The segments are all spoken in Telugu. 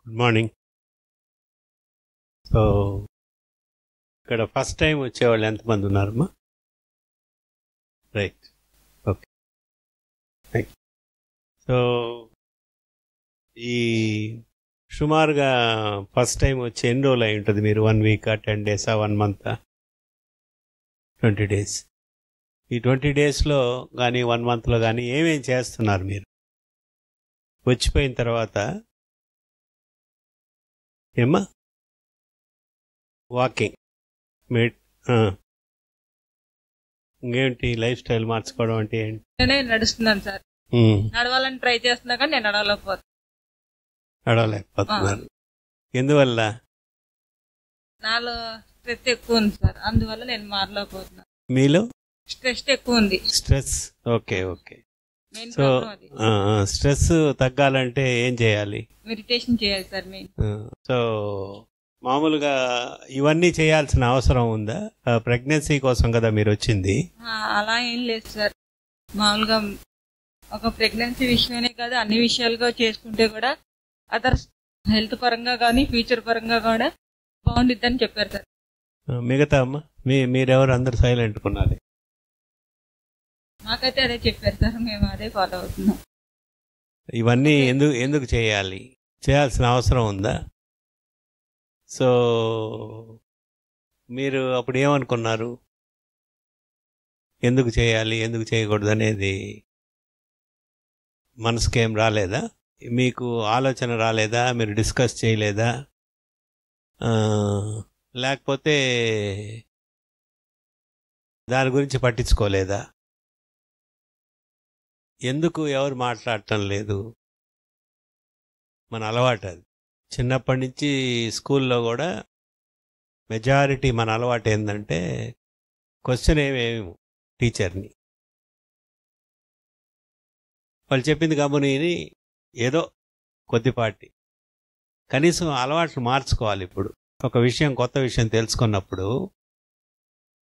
Good morning. సో ఇక్కడ ఫస్ట్ టైం వచ్చేవాళ్ళు ఎంతమంది ఉన్నారమ్మా? Right, okay, thank you. So ఈ సుమారుగా ఫస్ట్ టైం వచ్చి ఎన్ని రోజులు అయి ఉంటుంది? మీరు 1 వీకా, 10 డేసా, 1 మంతా, 20 డేస్? ఈ 20 డేస్లో కానీ 1 మంత్లో కానీ ఏమేం చేస్తున్నారు మీరు వచ్చిపోయిన తర్వాత? ఏమ్మా? వాకింగ్, మెడ్, ఇంకేంటి లైఫ్ స్టైల్ మార్చుకోవడం అంటే ఏంటి? నేను నడుస్తున్నాను సార్. నడవాలని ట్రై చేస్తున్నా కానీ నేను నడవలేకపోతున్నారు. ఎందువల్ల? నాలో స్ట్రెస్ ఎక్కువ ఉంది సార్, అందువల్ల నేను మారలేకపోతున్నాను. మీలో స్ట్రెస్ ఎక్కువ ఉంది. Stress, okay okay. Main so problem అది. స్ట్రెస్ తగ్గాలంటే ఏం చేయాలి? మెడిటేషన్ చేయాలి సార్ మెయిన్. సో మామూలుగా ఇవన్నీ చేయాల్సిన అవసరం ఉందా? ప్రెగ్నెన్సీ కోసం కదా మీరు వచ్చింది. అలా ఏం లేదు సార్, మామూలుగా ఒక ప్రెగ్నెన్సీ విషయమే కాదు అన్ని విషయాలుగా చేసుకుంటే కూడా అదర్స్ హెల్త్ పరంగా కానీ ఫ్యూచర్ పరంగా కూడా బాగుండిద్దని చెప్పారు సార్. మిగతా అమ్మ మీరెవరు అందరు సైలెంట్ కొన్నారు? మాకైతే అదే చెప్పారు సార్, మేము అదే ఫాలో అవుతున్నాం. ఇవన్నీ ఎందుకు చేయాలి? చేయాల్సిన అవసరం ఉందా? సో మీరు అప్పుడు ఏమనుకున్నారు? ఎందుకు చేయాలి, ఎందుకు చేయకూడదు అనేది మనసుకేం రాలేదా? మీకు ఆలోచన రాలేదా? మీరు డిస్కస్ చేయలేదా? లేకపోతే దాని గురించి పట్టించుకోలేదా? ఎందుకు ఎవరు మాట్లాడటం లేదు? మన అలవాటు అది. చిన్నప్పటి నుంచి స్కూల్లో కూడా మెజారిటీ మన అలవాటు ఏంటంటే క్వశ్చన్ ఏమేమి టీచర్ని, వాళ్ళు చెప్పింది గమ్ముని ఏదో కొద్దిపాటి, కనీసం అలవాట్లు మార్చుకోవాలి. ఇప్పుడు ఒక విషయం, కొత్త విషయం తెలుసుకున్నప్పుడు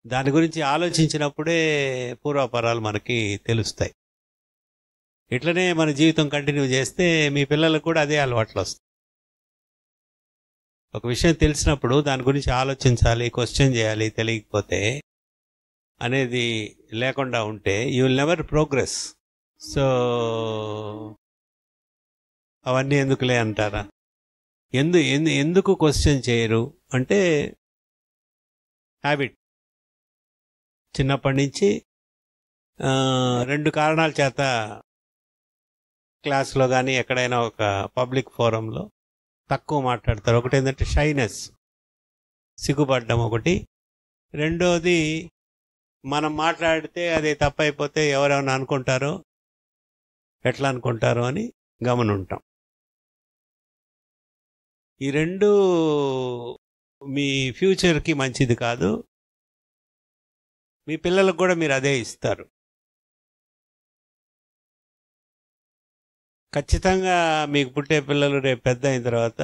దాని గురించి ఆలోచించినప్పుడే పూర్వాపరాలు మనకి తెలుస్తాయి. ఇట్లనే మన జీవితం కంటిన్యూ చేస్తే మీ పిల్లలకు కూడా అదే అలవాట్లు వస్తాయి. ఒక విషయం తెలిసినప్పుడు దాని గురించి ఆలోచించాలి, క్వశ్చన్ చేయాలి, తెలియకపోతే అనేది లేకుండా ఉంటే you will never progress. So అవన్నీ ఎందుకులే అంటారా? ఎందుకు క్వశ్చన్ చేయరు అంటే హ్యాబిట్. చిన్నప్పటి నుంచి 2 కారణాల చేత క్లాస్లో కానీ ఎక్కడైనా ఒక పబ్లిక్ ఫోరంలో తక్కువ మాట్లాడతారు. ఒకటి ఏంటంటే షైనెస్, సిగ్గుపడ్డం ఒకటి. రెండోది, మనం మాట్లాడితే అది తప్పైపోతే ఎవరెవరైనా అనుకుంటారో, ఎట్లా అనుకుంటారో అని గమనుంటాం. ఈ 2 మీ ఫ్యూచర్కి మంచిది కాదు. మీ పిల్లలకు కూడా మీరు అదే ఇస్తారు. ఖచ్చితంగా మీకు పుట్టే పిల్లలు రేపు పెద్ద అయిన తర్వాత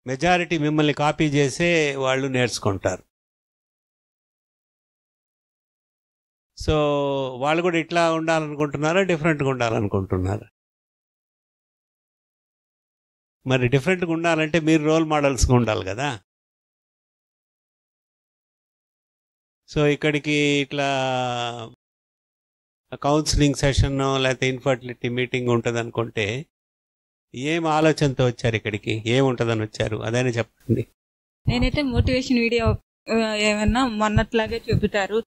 మెజారిటీ మిమ్మల్ని కాపీ చేసే వాళ్ళు నేర్చుకుంటారు. సో వాళ్ళు కూడా ఇట్లా ఉండాలనుకుంటున్నారా, డిఫరెంట్గా ఉండాలనుకుంటున్నారా? మరి డిఫరెంట్గా ఉండాలంటే మీరు రోల్ మోడల్స్గా ఉండాలి కదా. సో ఇక్కడికి ఇట్లా కౌన్సిలింగ్ సెషన్ లేకపోతే ఇన్ఫర్టిలిటీ మీటింగ్ ఉంటుంది అనుకుంటే ఏం ఆలోచనతో వచ్చారు ఇక్కడికి? ఏముంటుందని వచ్చారు అదైనా చెప్పండి. నేనైతే మోటివేషన్ వీడియో ఏమన్నా మొన్నట్లాగే చూపుతారు,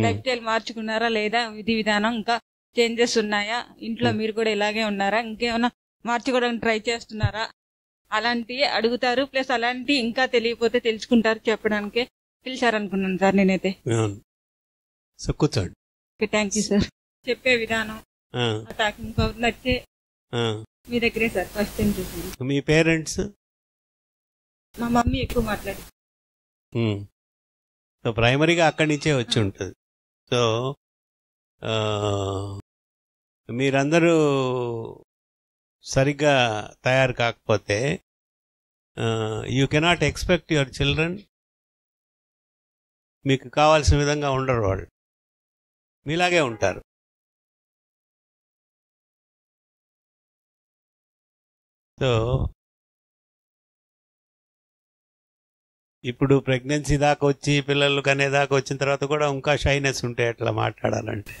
లైఫ్ స్టైల్ మార్చుకున్నారా లేదా, విధి విధానం ఇంకా చేంజెస్ ఉన్నాయా, ఇంట్లో మీరు కూడా ఇలాగే ఉన్నారా, ఇంకేమైనా మార్చుకోవడానికి ట్రై చేస్తున్నారా, అలాంటివి అడుగుతారు. ప్లస్ అలాంటి ఇంకా తెలియకపోతే తెలుసుకుంటారు చెప్పడానికే పిలిచారనుకున్నాను సార్ నేనైతే. సో కూర్చోండి. Thank you sir. చెప్పే విధానం టాకింగ్ పవర్ నచ్చే మీ దగ్గరే సార్ ఫస్ట్ టైం చూసింది. మీ పేరెంట్స్? మా మమ్మీ ఎక్కువ మాట్లాడి. సో ప్రైమరీగా అక్కడి నుంచే వచ్చి ఉంటుంది. సో మీరందరూ సరిగ్గా తయారు కాకపోతే you cannot expect your children మీకు కావాల్సిన విధంగా ఉండరు. వాళ్ళు మీలాగే ఉంటారు. సో ఇప్పుడు ప్రెగ్నెన్సీ దాకా వచ్చి పిల్లలు కనేదాకా వచ్చిన తర్వాత కూడా ఇంకా షైనెస్ ఉంటే ఎట్లా మాట్లాడాలంటే.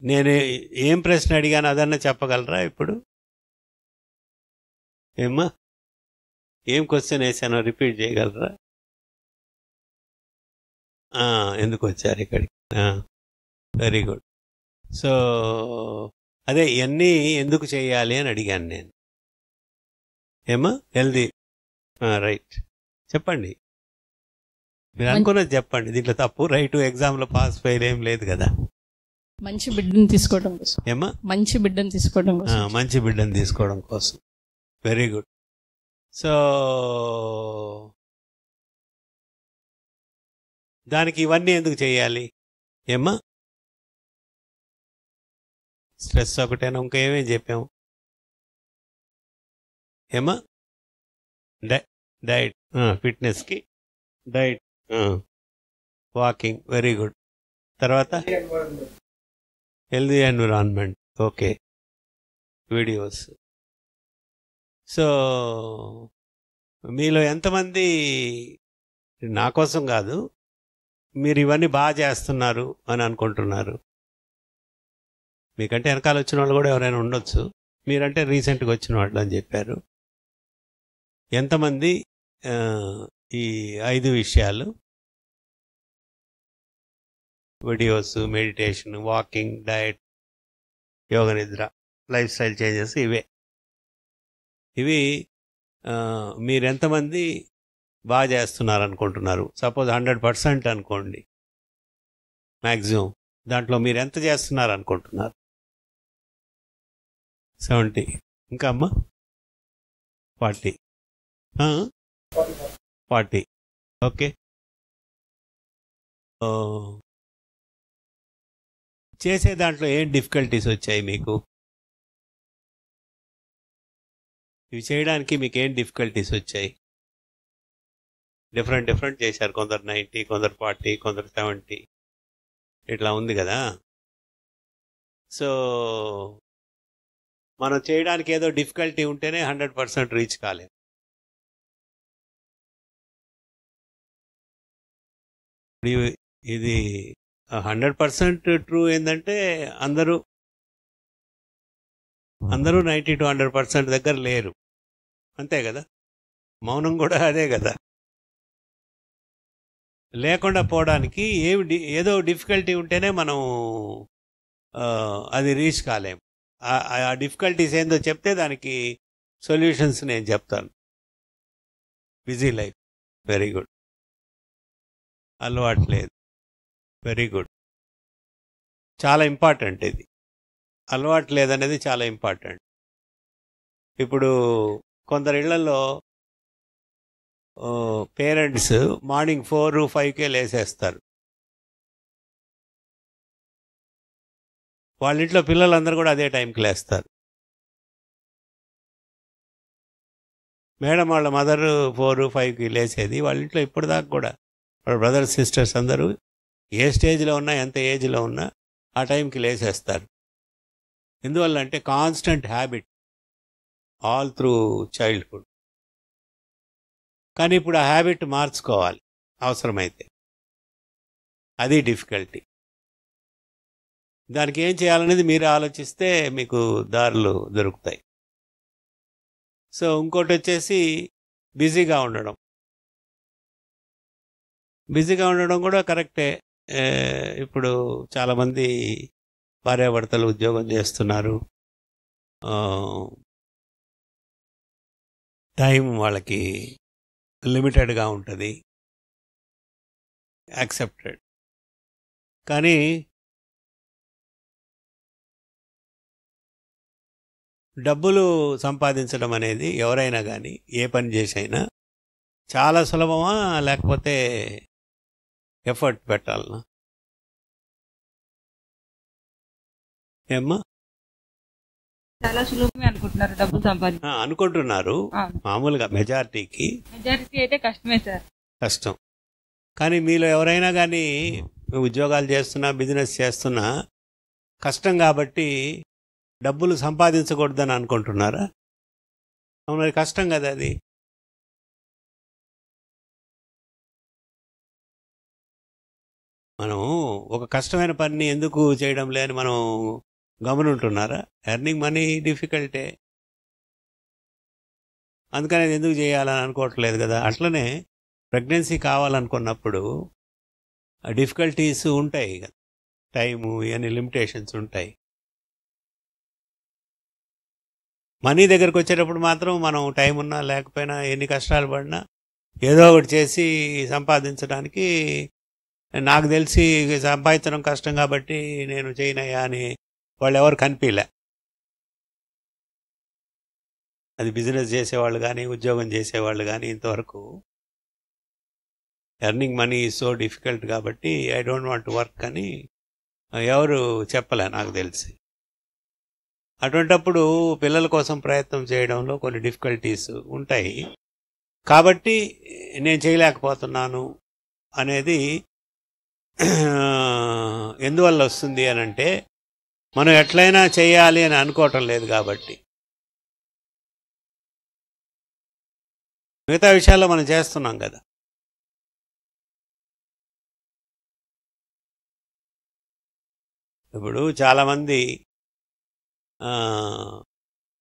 నేను ఏం ప్రశ్న అడిగాను అదన్నా చెప్పగలరా ఇప్పుడు? ఏమ్మా, ఏం క్వశ్చన్ వేసానో రిపీట్ చేయగలరా? ఎందుకు వచ్చారు ఇక్కడికి? Very good. సో అదే ఇవన్నీ ఎందుకు చేయాలి అని అడిగాను నేను. ఏమా, హెల్దీ, రైట్, చెప్పండి. మీరు అనుకున్నది చెప్పండి. దీంట్లో తప్పు రైట్ ఎగ్జామ్లో పాస్ ఫెయిల్ ఏం లేదు కదా. మంచి బిడ్డను తీసుకోవడం కోసం. ఏమా, మంచి బిడ్డను తీసుకోవడం కోసం. మంచి బిడ్డను తీసుకోవడం కోసం. Very good. సో దానికి ఇవన్నీ ఎందుకు చేయాలి? ఏమ్మా, స్ట్రెస్ ఒకటేనా, ఇంకా ఏమేం చెప్పాము? ఏమా, డైట్, ఫిట్నెస్కి డైట్, వాకింగ్, వెరీ గుడ్. తర్వాత healthy environment, okay, videos. So మీలో ఎంతమంది, నా కోసం కాదు, మీరు ఇవన్నీ బాగా చేస్తున్నారు అని అనుకుంటున్నారు? మీకంటే వెనకాల వచ్చిన వాళ్ళు కూడా ఎవరైనా ఉండొచ్చు, మీరంటే రీసెంట్గా వచ్చిన వాళ్ళు అని చెప్పారు. ఎంతమంది ఈ 5 విషయాలు, వీడియోస్, మెడిటేషన్, వాకింగ్, డైట్, యోగ నిద్ర, లైఫ్ స్టైల్ చేంజెస్, ఇవి మీరెంతమంది బాగా చేస్తున్నారు అనుకుంటున్నారు? సపోజ్ 100% అనుకోండి మ్యాక్సిమం, దాంట్లో మీరు ఎంత చేస్తున్నారు అనుకుంటున్నారు? 70. ఇంకా అమ్మా 40. 40, ఓకే. చేసే దాంట్లో ఏం డిఫికల్టీస్ వచ్చాయి మీకు? ఇవి చేయడానికి మీకు ఏం డిఫికల్టీస్ వచ్చాయి? డిఫరెంట్ చేశారు. కొందరు 90, కొందరు 40, కొందరు 70, ఇట్లా ఉంది కదా. సో మనం చేయడానికి ఏదో డిఫికల్టీ ఉంటేనే 100% రీచ్ కాలేం. ఇది 100% ట్రూ ఏంటంటే అందరూ 90 to 100% దగ్గర లేరు, అంతే కదా. మౌనం కూడా అదే కదా. లేకుండా పోవడానికి ఏదో డిఫికల్టీ ఉంటేనే మనం అది రీచ్ కాలేం. ఆ డిఫికల్టీస్ ఏందో చెప్తే దానికి సొల్యూషన్స్ నేను చెప్తాను. Busy life, very good. అలవాట్లేదు, వెరీ గుడ్, చాలా ఇంపార్టెంట్ ఇది. అలవాటు లేదనేది చాలా ఇంపార్టెంట్. ఇప్పుడు కొందరు ఇళ్లలో పేరెంట్స్ మార్నింగ్ 4, 5కే లేసేస్తారు. వాళ్ళ ఇంట్లో పిల్లలందరూ కూడా అదే టైంకి లేస్తారు. మేడం వాళ్ళ మదర్ 4, 5కి లేసేది, వాళ్ళ ఇంట్లో ఇప్పుడు దాకా కూడా వాళ్ళ బ్రదర్స్, సిస్టర్స్ అందరూ ఏ స్టేజ్లో ఉన్నా, ఎంత ఏజ్లో ఉన్నా ఆ టైంకి లేసేస్తారు. ఎందువల్ల అంటే constant habit all through childhood. కానీ ఇప్పుడు ఆ హ్యాబిట్ మార్చుకోవాలి అవసరమైతే, అది డిఫికల్టీ. దానికి ఏం చేయాలనేది మీరు ఆలోచిస్తే మీకు దారులు దొరుకుతాయి. సో ఇంకోటి వచ్చేసి బిజీగా ఉండడం. బిజీగా ఉండడం కూడా కరెక్టే. ఇప్పుడు చాలామంది భార్యాభర్తలు ఉద్యోగం చేస్తున్నారు, టైం వాళ్ళకి లిమిటెడ్గా ఉంటుంది, యాక్సెప్టెడ్. కానీ డబ్బులు సంపాదించడం అనేది ఎవరైనా కానీ ఏ పని చేసైనా చాలా సులభమా, లేకపోతే ఎఫర్ట్ పెట్టాలనా? ఏమ్మా, చాలా సులభమే అనుకుంటున్నారు డబ్బులు సంపాదించ అనుకుంటున్నారు. మామూలుగా మెజారిటీ అయితే కష్టమే సార్, కష్టం. కానీ మీలో ఎవరైనా కానీ ఉద్యోగాలు చేస్తున్నా, బిజినెస్ చేస్తున్నా కష్టం కాబట్టి డబ్బులు సంపాదించకూడదని అనుకుంటున్నారా? మరి కష్టం కదా అది. మనం ఒక కష్టమైన పనిని ఎందుకు చేయడం లేని మనం గమనుంటున్నారా? ఎర్నింగ్ మనీ డిఫికల్టే, అందుకని అది ఎందుకు చేయాలని అనుకోవట్లేదు కదా. అట్లనే ప్రెగ్నెన్సీ కావాలనుకున్నప్పుడు డిఫికల్టీస్ ఉంటాయి కదా, టైము ఇవన్నీ లిమిటేషన్స్ ఉంటాయి. మనీ దగ్గరకు వచ్చేటప్పుడు మాత్రం మనం టైం ఉన్నా లేకపోయినా ఎన్ని కష్టాలు పడినా ఏదో ఒకటి చేసి సంపాదించడానికి, నాకు తెలిసి సంపాదించడం కష్టం కాబట్టి నేను చేయనయ్యా అని వాళ్ళు ఎవరు కనిపించలే. అది బిజినెస్ చేసేవాళ్ళు కానీ ఉద్యోగం చేసేవాళ్ళు కానీ ఇంతవరకు earning money is so difficult కాబట్టి ఐ డోంట్ వాంట్ వర్క్ అని ఎవరు చెప్పలే నాకు తెలిసి. అటువంటప్పుడు పిల్లల కోసం ప్రయత్నం చేయడంలో కొన్ని డిఫికల్టీస్ ఉంటాయి కాబట్టి నేను చేయలేకపోతున్నాను అనేది ఎందువల్ల వస్తుంది అని అంటే, మనం ఎట్లయినా చేయాలి అని అనుకోవటం లేదు కాబట్టి. మిగతా విషయాల్లో మనం చేస్తున్నాం కదా. ఇప్పుడు చాలామంది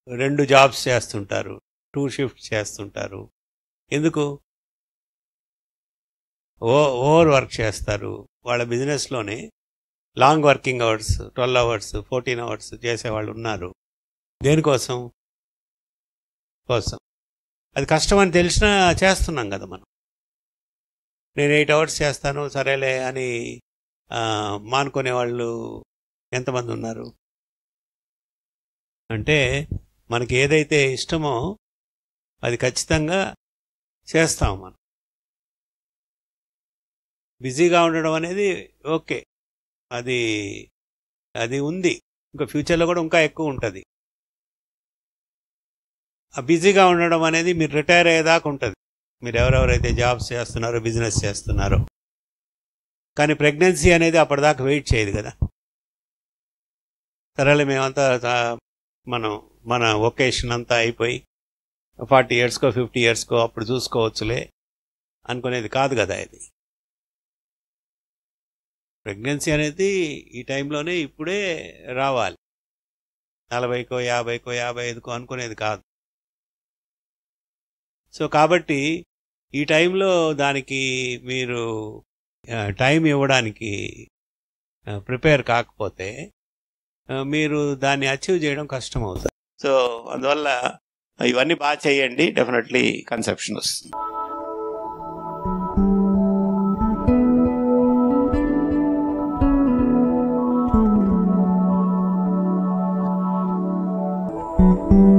2 జాబ్స్ చేస్తుంటారు, 2 షిఫ్ట్స్ చేస్తుంటారు. ఎందుకు? ఓవర్ వర్క్ చేస్తారు. వాళ్ళ బిజినెస్లోనే long working hours, 12 hours, 14 hours చేసేవాళ్ళు ఉన్నారు. దేనికోసం? అది కష్టం అని తెలిసినా చేస్తున్నాం కదా మనం. నేను 8 అవర్స్ చేస్తాను సరేలే అని మానుకునే వాళ్ళు ఎంతమంది ఉన్నారు? అంటే మనకి ఏదైతే ఇష్టమో అది ఖచ్చితంగా చేస్తాం మనం. బిజీగా ఉండడం అనేది ఓకే, అది ఉంది, ఇంకా ఫ్యూచర్లో కూడా ఇంకా ఎక్కువ ఉంటుంది. ఆ బిజీగా ఉండడం అనేది మీరు రిటైర్ అయ్యేదాకా ఉంటుంది, మీరు ఎవరెవరైతే జాబ్స్ చేస్తున్నారో బిజినెస్ చేస్తున్నారో. కానీ ప్రెగ్నెన్సీ అనేది అప్పటిదాకా వెయిట్ చేయదు కదా. సరేలే మేమంతా మన ఒకేషన్ అంతా అయిపోయి 40 ఇయర్స్కో 50 ఇయర్స్కో అప్పుడు చూసుకోవచ్చులే అనుకునేది కాదు కదా. ఇది ప్రెగ్నెన్సీ అనేది ఈ టైంలోనే ఇప్పుడే రావాలి, 40కో 50కో 55కో అనుకునేది కాదు. సో కాబట్టి ఈ టైంలో దానికి మీరు టైం ఇవ్వడానికి ప్రిపేర్ కాకపోతే మీరు దాన్ని అచీవ్ చేయడం కష్టం అవుతుంది. సో అందువల్ల ఇవన్నీ బాగా చేయండి, డెఫినెట్లీ కన్సెప్షన్ వస్తుంది. thank you